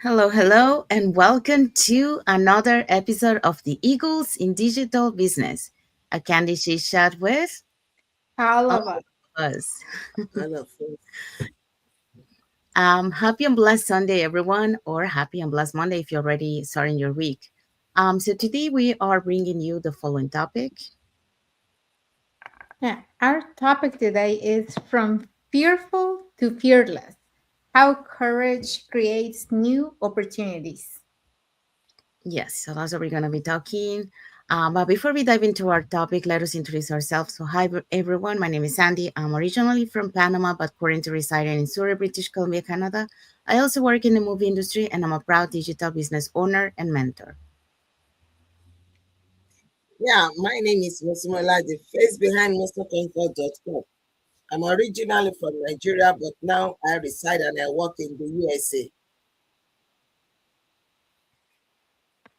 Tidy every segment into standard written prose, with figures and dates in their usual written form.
Hello, and welcome to another episode of the Eagles in Digital Business, a Candid Chit chat with All all of us. of us. All of us. Happy and blessed Sunday, everyone, or happy and blessed Monday if you're already starting your week. So today we are bringing you the following topic. Yeah, our topic today is from fearful to fearless, how courage creates new opportunities. Yes, so that's what we're going to be talking. But before we dive into our topic, let us introduce ourselves. So, hi everyone, my name is Sandy. I'm originally from Panama, but currently residing in Surrey, British Columbia, Canada. I also work in the movie industry, and I'm a proud digital business owner and mentor. Yeah, my name is Mosimola, the face behind MostoConcord.com. I'm originally from Nigeria, but now I reside and I work in the USA.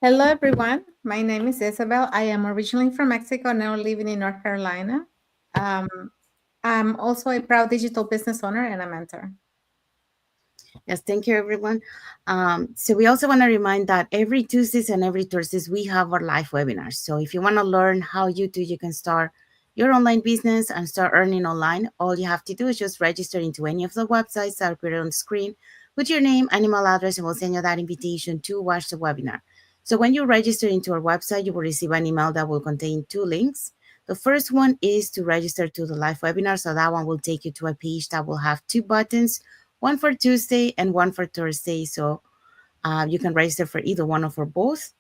Hello, everyone. My name is Isabel. I am originally from Mexico, now living in North Carolina. Um, I'm also a proud digital business owner and a mentor. Yes, thank you, everyone. So we also want to remind that every Tuesdays and every Thursdays we have our live webinars. So if you want to learn how you can start your online business and start earning online, all you have to do is just register into any of the websites that appear on the screen with your name and email address, and we'll send you that invitation to watch the webinar. So when you register into our website, you will receive an email that will contain two links. The first one is to register to the live webinar. So that one will take you to a page that will have two buttons, one for Tuesday and one for Thursday. So you can register for either one or for both.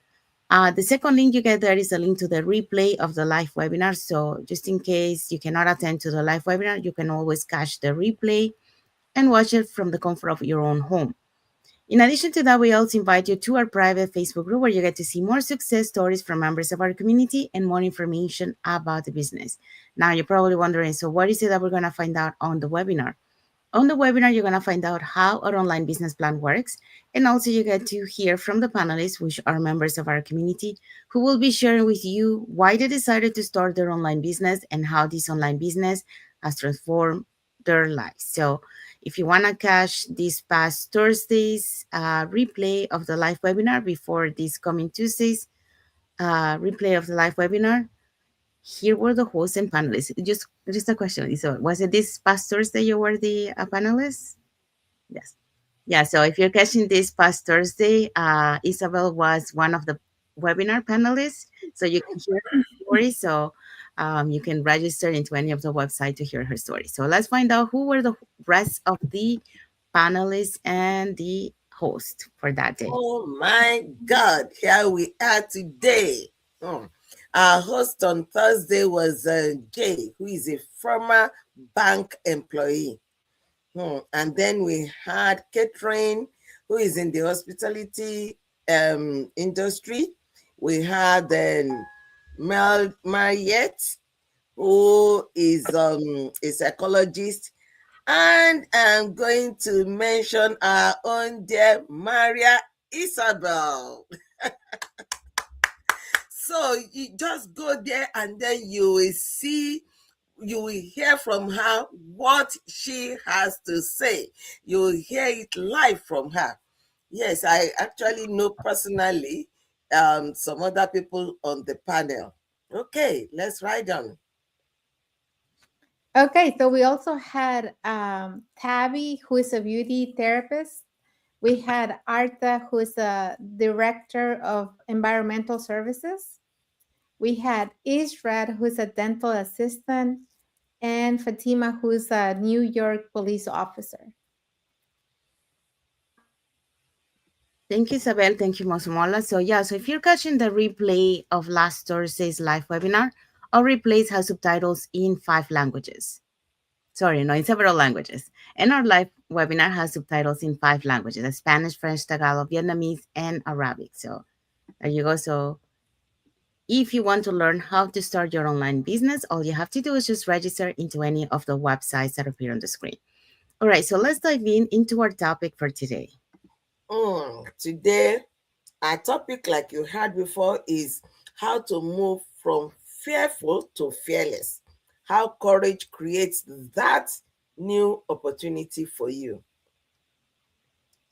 The second link you get there is a link to the replay of the live webinar. So just in case you cannot attend to the live webinar, you can always catch the replay and watch it from the comfort of your own home. In addition to that, we also invite you to our private Facebook group where you get to see more success stories from members of our community and more information about the business. Now, you're probably wondering, so what is it that we're going to find out on the webinar? On the webinar, you're going to find out how our online business plan works. And also, you get to hear from the panelists, which are members of our community, who will be sharing with you why they decided to start their online business and how this online business has transformed their lives. So, if you want to catch this past Thursday's replay of the live webinar before this coming Tuesday's replay of the live webinar, here were the hosts and panelists. Just a question. So was it this past Thursday you were the panelists? Yes. Yeah. So if you're catching this past Thursday, Isabel was one of the webinar panelists. So you can hear her story. So you can register into any of the website to hear her story. So let's find out who were the rest of the panelists and the host for that day. Oh my God, here we are today. Hmm. Our host on Thursday was Jay, who is a former bank employee. And then we had Catherine, who is in the hospitality industry. We had Mariette, who is a psychologist. And I'm going to mention our own dear Maria Isabel. So you just go there and then you will hear from her what she has to say. You will hear it live from her. Yes, I actually know personally some other people on the panel. Okay, let's ride on. Okay, so we also had Tabby, who is a beauty therapist. We had Arta, who is a director of environmental services. We had Ishrad, who is a dental assistant, and Fatima, who is a New York police officer. Thank you, Isabel. Thank you, Mosumola. So yeah, so if you're catching the replay of last Thursday's live webinar, our replays have subtitles in 5 languages. Sorry, no, in several languages. And our live webinar has subtitles in 5 languages: Spanish, French, Tagalog, Vietnamese, and Arabic. So there you go. So if you want to learn how to start your online business, all you have to do is just register into any of the websites that appear on the screen. All right, so let's dive into our topic for today. Today, our topic, like you heard before, is how to move from fearful to fearless. How courage creates that new opportunity for you.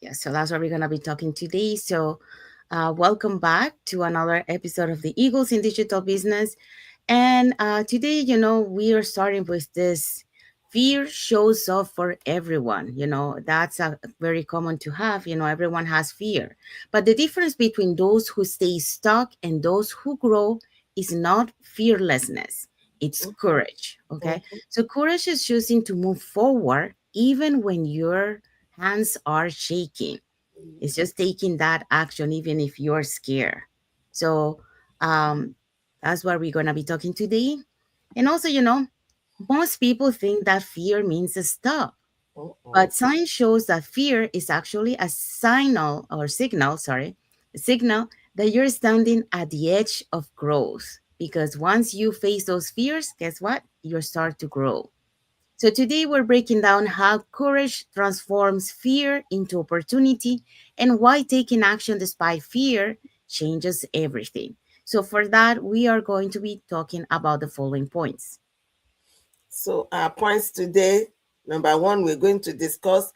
Yeah, so that's what we're going to be talking today. So, welcome back to another episode of the Eagles in Digital Business. And today, we are starting with this fear shows up for everyone. That's a very common to have. Everyone has fear. But the difference between those who stay stuck and those who grow is not fearlessness, it's courage. Okay. Mhm. So, courage is choosing to move forward even when your hands are shaking. It's just taking that action, even if you're scared. So um, that's what we're going to be talking today. And also, most people think that fear means a stop. Mhm. But science shows that fear is actually a a signal that you're standing at the edge of growth. Because once you face those fears, guess what? You start to grow. So today we're breaking down how courage transforms fear into opportunity and why taking action despite fear changes everything. So for that, we are going to be talking about the following points. So, our points today, number one, we're going to discuss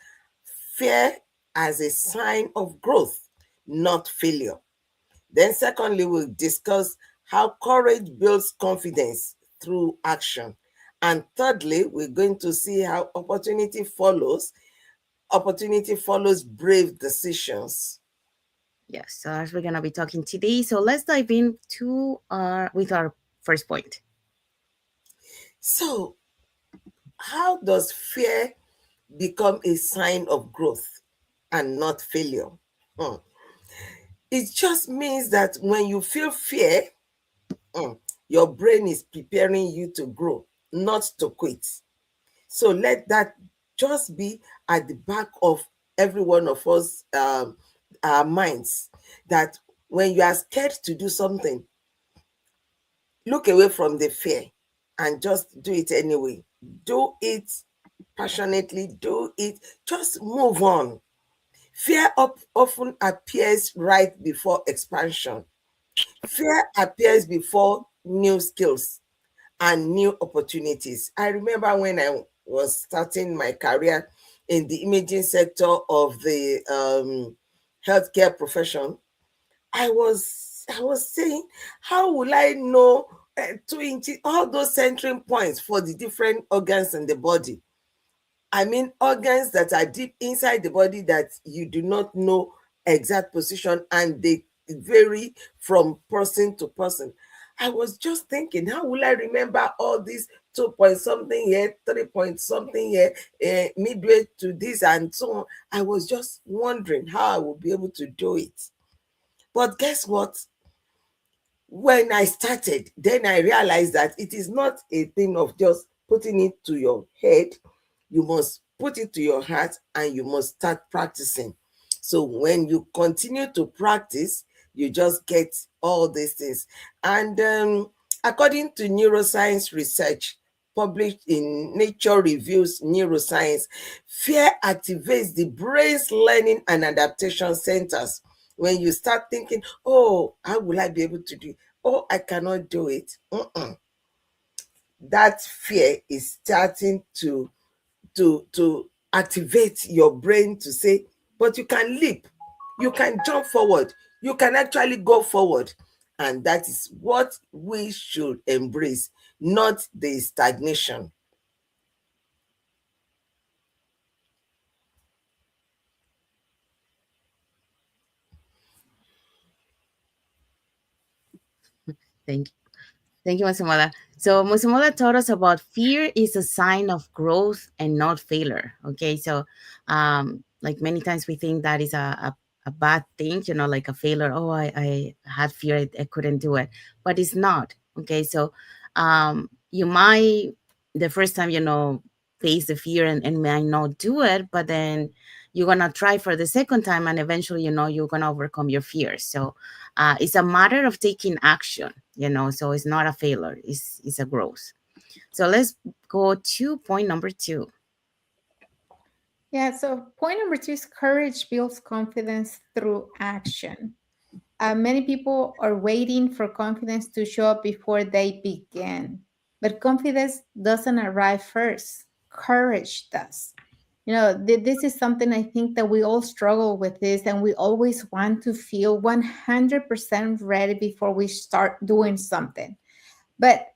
fear as a sign of growth, not failure. Then, secondly, we'll discuss how courage builds confidence through action. And thirdly, we're going to see how opportunity follows brave decisions. Yes, so as we're going to be talking today. So let's dive into our first point. So, how does fear become a sign of growth and not failure? Hmm. It just means that when you feel fear, your brain is preparing you to grow, not to quit. So let that just be at the back of every one of us our minds, that when you are scared to do something, look away from the fear and just do it anyway. Do it passionately, do it, just move on. Fear often appears right before expansion. Fear appears before new skills and new opportunities. I remember when I was starting my career in the imaging sector of the healthcare profession, I was saying, how will I know 2 inches, all those centering points for the different organs in the body? I mean, organs that are deep inside the body that you do not know exact position, and they vary from person to person. I was just thinking, how will I remember all these 2 point something here, 3 point something here, midway to this, and so on? I was just wondering how I would be able to do it. But guess what? When I started, then I realized that it is not a thing of just putting it to your head. You must put it to your heart and you must start practicing. So when you continue to practice, you just get all these things. And according to neuroscience research published in Nature Reviews Neuroscience, fear activates the brain's learning and adaptation centers. When you start thinking, oh, how will I be able to do it? Oh, I cannot do it. That fear is starting to activate your brain to say, but you can leap, you can jump forward, you can actually go forward. And that is what we should embrace, not the stagnation. Thank you. Thank you, Masamola. So Masamola taught us about fear is a sign of growth and not failure. Okay, so like many times we think that is a bad thing, like a failure. Oh, I had fear, I couldn't do it, but it's not. Okay, so you might the first time face the fear and might not do it, but then you're gonna try for the second time, and eventually you're gonna overcome your fears. So it's a matter of taking action, so it's not a failure, it's a growth. So let's go to point number two. Yeah, so point number two is courage builds confidence through action. Many people are waiting for confidence to show up before they begin, but confidence doesn't arrive first, courage does. This is something I think that we all struggle with this, and we always want to feel 100% ready before we start doing something. But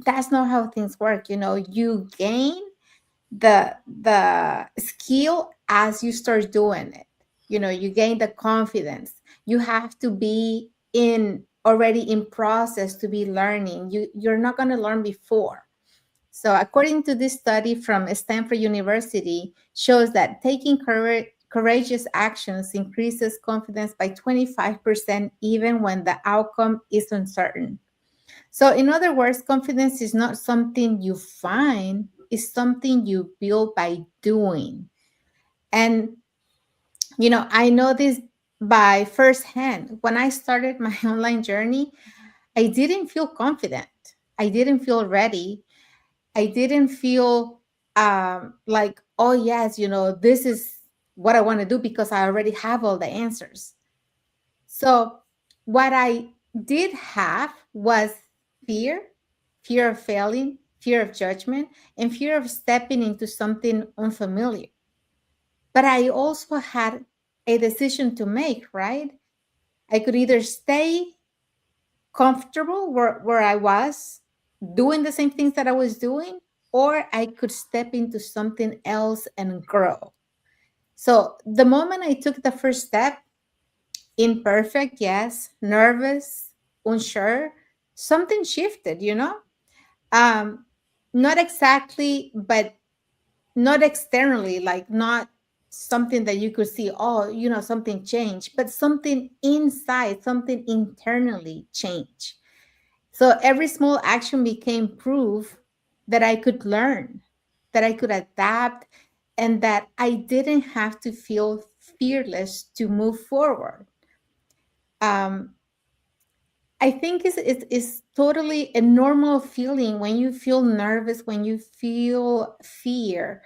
that's not how things work. You gain the skill as you start doing it. You gain the confidence. You have to be in already in process to be learning. You're not going to learn before. So according to this study from Stanford University, shows that taking courageous actions increases confidence by 25% even when the outcome is uncertain. So, in other words, confidence is not something you find, it's something you build by doing. And, I know this by firsthand. When I started my online journey, I didn't feel confident. I didn't feel ready. I didn't feel like, oh, yes, this is what I want to do because I already have all the answers. So, what I did have was fear, fear of failing, fear of judgment, and fear of stepping into something unfamiliar. But I also had a decision to make, right? I could either stay comfortable where I was doing the same things that I was doing, or I could step into something else and grow. So the moment I took the first step, imperfect, yes, nervous, unsure, something shifted. Um, Not exactly, but not externally, like not something that you could see, oh, something changed, but something inside, something internally changed. So every small action became proof that I could learn, that I could adapt, and that I didn't have to feel fearless to move forward. Um, I think it's totally a normal feeling when you feel nervous, when you feel fear,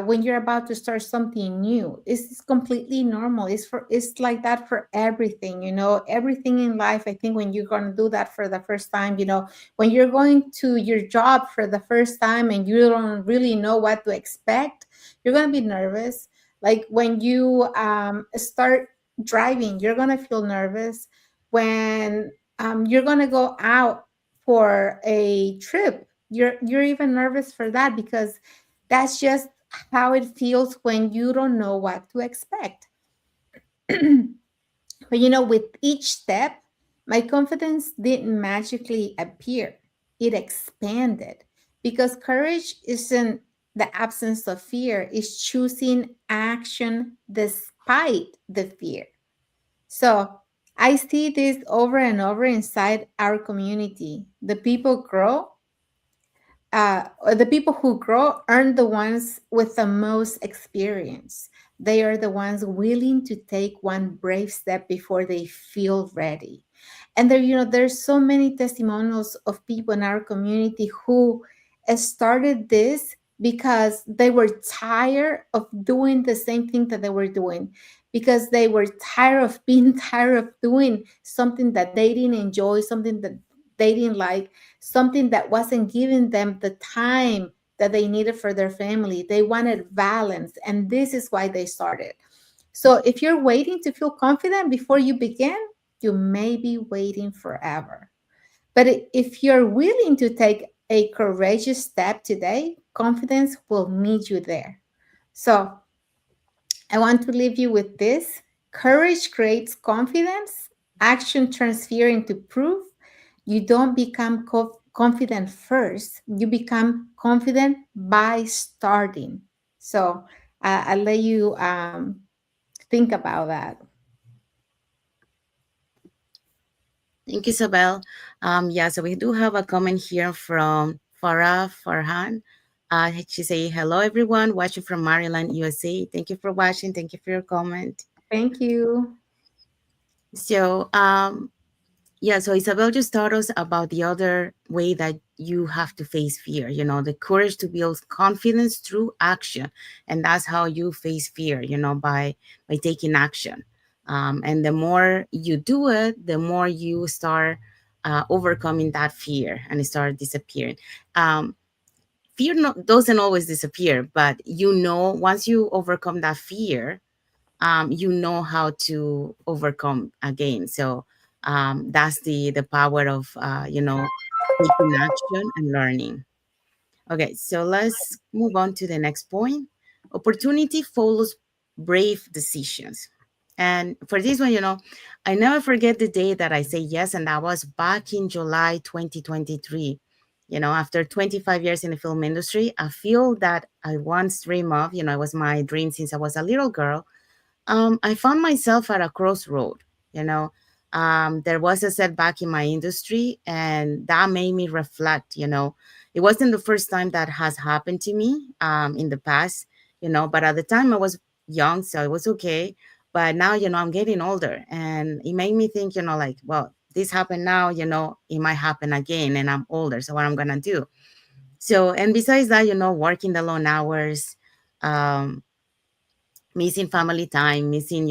when you're about to start something new. It's completely normal. It's like that for everything. Everything in life. I think when you're going to do that for the first time, when you're going to your job for the first time and you don't really know what to expect, you're going to be nervous. Like when you start driving, you're going to feel nervous. When you're going to go out for a trip, you're even nervous for that, because that's just how it feels when you don't know what to expect. But with each step, my confidence didn't magically appear, it expanded, because courage isn't the absence of fear, it's choosing action despite the fear. So I see this over and over inside our community. The people who grow aren't the ones with the most experience. They are the ones willing to take one brave step before they feel ready. And there's so many testimonials of people in our community who started this because they were tired of doing the same thing that they were doing, because they were tired of being tired of doing something that they didn't enjoy, something that they didn't like, something that wasn't giving them the time that they needed for their family. They wanted balance, and this is why they started. So if you're waiting to feel confident before you begin, you may be waiting forever. But if you're willing to take a courageous step today, confidence will meet you there. So I want to leave you with this: courage creates confidence, action turns fear into proof. You don't become confident first, you become confident by starting. So I'll let you think about that. Thank you, Isabel. Yeah, so we do have a comment here from Farah Farhan. She say, hello, everyone, watching from Maryland, USA. Thank you for watching. Thank you for your comment. Thank you. So, yeah, so Isabel just taught us about the other way that you have to face fear, the courage to build confidence through action. And that's how you face fear, by taking action. And the more you do it, the more you start overcoming that fear and it start disappearing. Um, fear doesn't always disappear, but once you overcome that fear, you know how to overcome again. So that's the power of taking action and learning. Okay, so let's move on to the next point. Opportunity follows brave decisions. And for this one, I never forget the day that I say yes, and that was back in July 2023. After 25 years in the film industry, a field that I once dreamed of, it was my dream since I was a little girl. I found myself at a crossroad. You know, there was a setback in my industry, and that made me reflect. It wasn't the first time that has happened to me in the past. But at the time I was young, so it was okay. But now, I'm getting older, and it made me think. Like, well, this happened now. It might happen again, and I'm older. So what I'm gonna do? So, and besides that, working the long hours. Um, Missing family time, missing,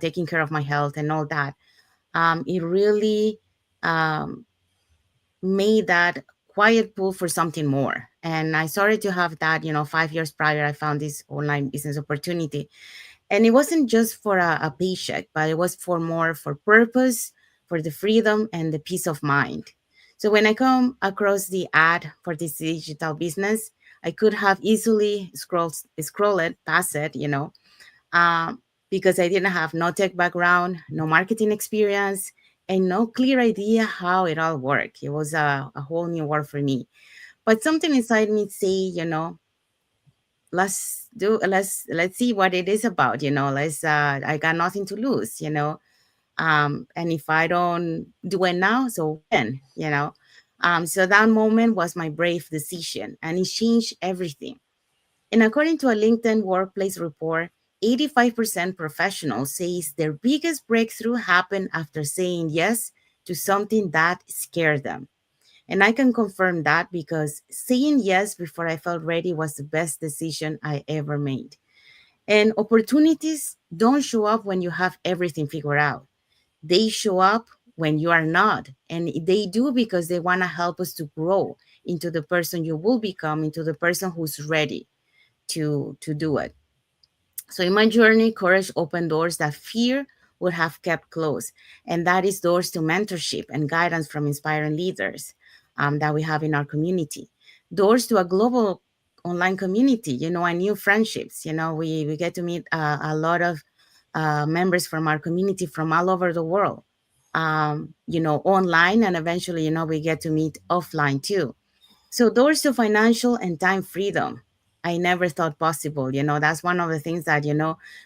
taking care of my health and all that. It really um, made that quiet pull for something more. And I started to have that, 5 years prior, I found this online business opportunity. And it wasn't just for a paycheck, but it was for more for purpose, for the freedom and the peace of mind. So when I come across the ad for this digital business, I could have easily scroll it past it, um, because I didn't have no tech background, no marketing experience, and no clear idea how it all worked. It was a whole new world for me. But something inside me say, let's see what it is about. Let's I got nothing to lose. And if I don't do it now, so when? So that moment was my brave decision, and it changed everything. And according to a LinkedIn workplace report, 85% professionals says their biggest breakthrough happened after saying yes to something that scared them. And I can confirm that because saying yes before I felt ready was the best decision I ever made. And opportunities don't show up when you have everything figured out. They show up when you are not. And they do because they want to help us to grow into the person you will become, into the person who's ready to do it. So in my journey, courage opened doors that fear would have kept closed. And that is doors to mentorship and guidance from inspiring leaders that we have in our community. Doors to a global online community, and new friendships. We get to meet a lot of members from our community from all over the world, online. And eventually, we get to meet offline too. So doors to financial and time freedom, I never thought possible. That's one of the things that,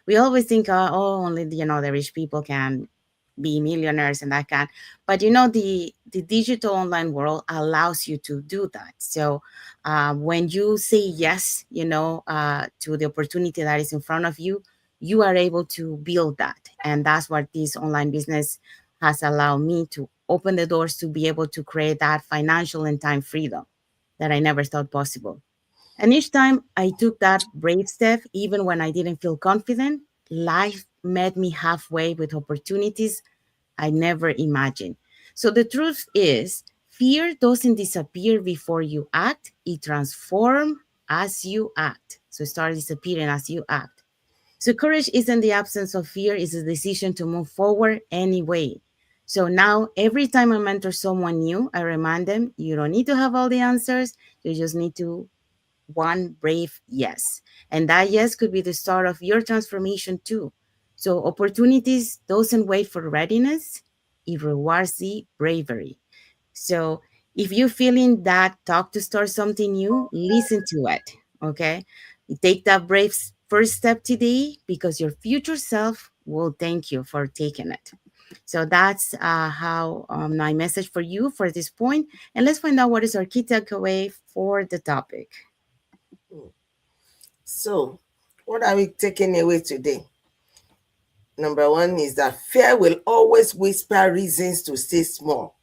we always think, oh, only, the rich people can be millionaires and that can. But, the digital online world allows you to do that. So when you say yes, to the opportunity that is in front of you, you are able to build that. And that's what this online business has allowed me to open the doors to be able to create that financial and time freedom that I never thought possible. And each time I took that brave step, even when I didn't feel confident, life met me halfway with opportunities I never imagined. So the truth is, fear doesn't disappear before you act, it transforms as you act. So it starts disappearing as you act. So courage isn't the absence of fear, it's a decision to move forward anyway. So now every time I mentor someone new, I remind them you don't need to have all the answers. You just need to one brave yes. And that yes could be the start of your transformation too. So opportunities doesn't wait for readiness, it rewards the bravery. So if you're feeling that talk to start something new, listen to it. Okay. You take that brave first step today because your future self will thank you for taking it. So that's how my message for you for this point. And let's find out what is our key takeaway for the topic. So, what are we taking away today? Number one is that fear will always whisper reasons to stay small.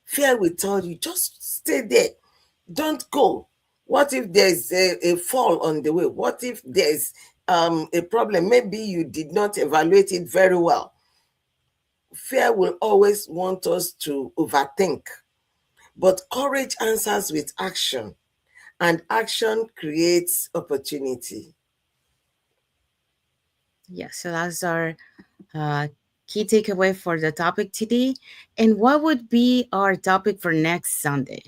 Fear will tell you, just stay there, don't go. What if there's a fall on the way? What if there's a problem? Maybe you did not evaluate it very well. Fear will always want us to overthink, but courage answers with action. and action creates opportunity. Yeah, so that's our uh, key takeaway for the topic today. And what would be our topic for next Sunday?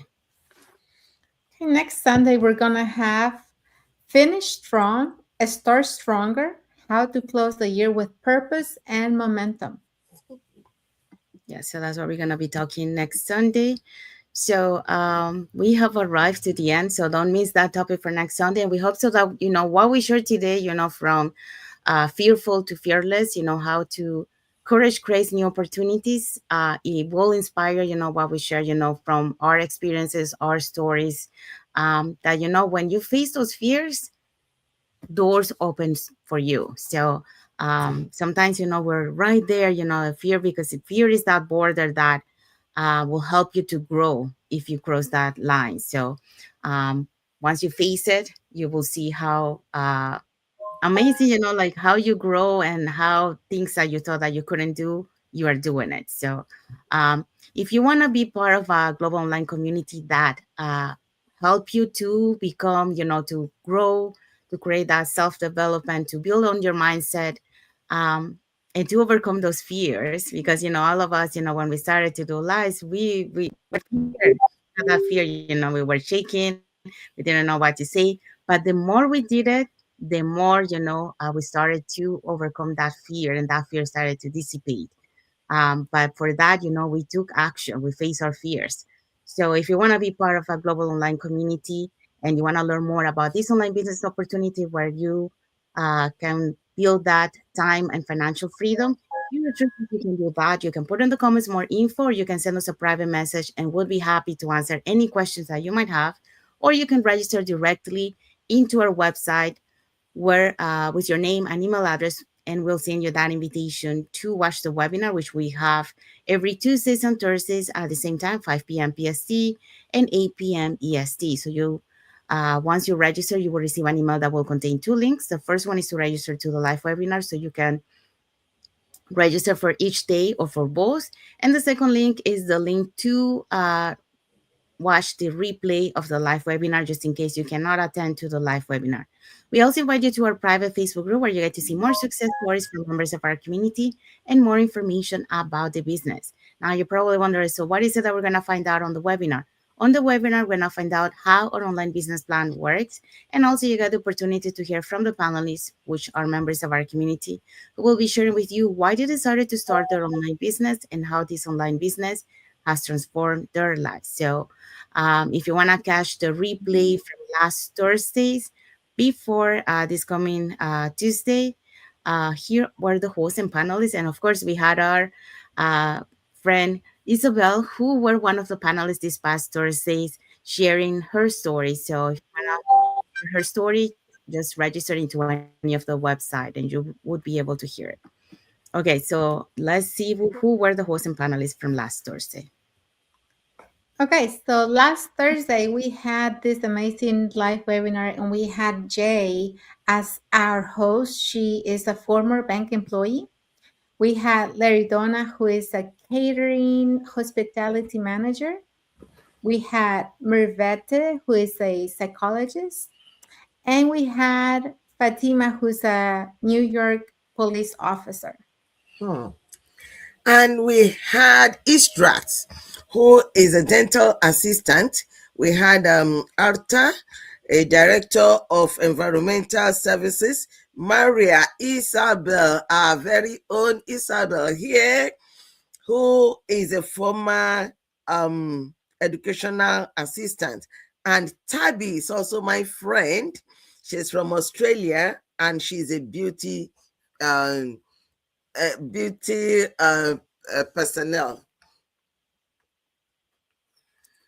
Okay, next Sunday, we're going to have Finish Strong, Start Stronger, how to close the year with purpose and momentum. Yeah, so that's what we're going to be talking next Sunday. So we have arrived to the end. So don't miss that topic for next Sunday. And we hope so that, what we shared today, from fearful to fearless, how to courage creates new opportunities. It will inspire, what we share, from our experiences, our stories, that, when you face those fears, doors opens for you. So sometimes, we're right there, fear, because fear is that border that will help you to grow if you cross that line. So um, once you face it, you will see how amazing, like how you grow and how things that you thought that you couldn't do, you are doing it. So um, if you want to be part of a global online community that help you to become, to grow, to create that self-development, to build on your mindset, um, and to overcome those fears, because all of us, when we started to do lives, we had that fear, we were shaking, we didn't know what to say. But the more we did it, the more, we started to overcome that fear, and that fear started to dissipate. But for that, we took action, we face our fears. So if you want to be part of a global online community and you want to learn more about this online business opportunity where you can build that time and financial freedom, you can do that. You can put in the comments more info, or you can send us a private message, and we'll be happy to answer any questions that you might have. Or you can register directly into our website, where with your name and email address, and we'll send you that invitation to watch the webinar, which we have every Tuesdays and Thursdays at the same time, 5 p.m. PST and 8 p.m. EST. So once you register, you will receive an email that will contain two links. The first one is to register to the live webinar, so you can register for each day or for both. And the second link is the link to watch the replay of the live webinar, just in case you cannot attend to the live webinar. We also invite you to our private Facebook group, where you get to see more success stories from members of our community and more information about the business. Now, you're probably wondering, so what is it that we're going to find out on the webinar? On the webinar, we're going to find out how our online business plan works. And also, you get the opportunity to hear from the panelists, which are members of our community, who will be sharing with you why they decided to start their online business and how this online business has transformed their lives. So if you want to catch the replay from last Thursdays before this coming Tuesday, here were the hosts and panelists. And of course, we had our uh, friend Isabel, who were one of the panelists this past Thursdays, sharing her story. So if you want to hear her story, just register into any of the website and you would be able to hear it. Okay, so let's see who were the hosts and panelists from last Thursday. Okay, so last Thursday we had this amazing live webinar and we had Jay as our host. She is a former bank employee. We had Larry Donna, who is a catering hospitality manager. We had Mervete, who is a psychologist. And we had Fatima, who's a New York police officer. Hmm. And we had Istrat, who is a dental assistant. We had Arta, a director of environmental services. Maria Isabel, our very own Isabel here, who is a former educational assistant. And Tabby is also my friend. She's from Australia, and she's a um, beauty personnel.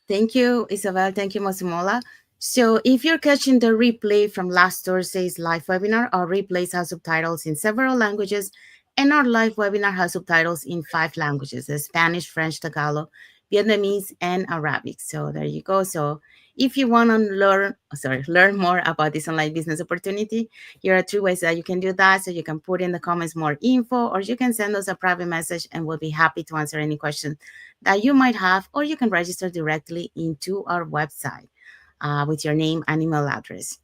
Thank you, Isabel. Thank you, Mosimola. So if you're catching the replay from last Thursday's live webinar, our replays have subtitles in several languages, and our live webinar has subtitles in 5 languages: Spanish, French, Tagalog, Vietnamese, and Arabic. So there you go. So if you want to learn more about this online business opportunity, here are 3 ways that you can do that. So you can put in the comments more info, or you can send us a private message, and we'll be happy to answer any questions that you might have, or you can register directly into our website. with your name and email address.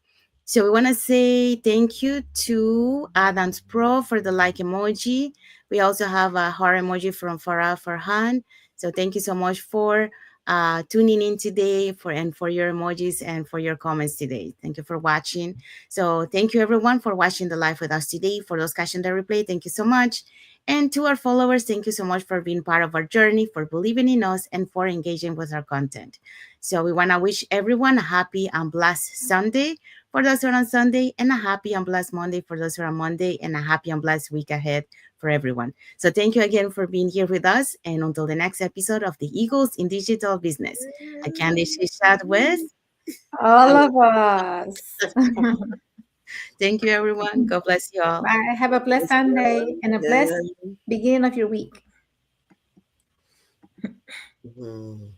So we want to say thank you to Adams Pro for the like emoji. We also have a heart emoji from Farah Farhan. So thank you so much for tuning in today for your emojis and for your comments today. Thank you for watching. So thank you everyone for watching the live with us today. For those catching the replay, thank you so much. And to our followers, thank you so much for being part of our journey, for believing in us, and for engaging with our content. So we want to wish everyone a happy and blessed Sunday for those who are on Sunday, and a happy and blessed Monday for those who are on Monday, and a happy and blessed week ahead for everyone. So thank you again for being here with us. And until the next episode of the Eagles in Digital Business, I can chat with. All of us. Thank you, everyone. God bless you all. Bye. Have a blessed Sunday and a blessed beginning of your week. Mhm.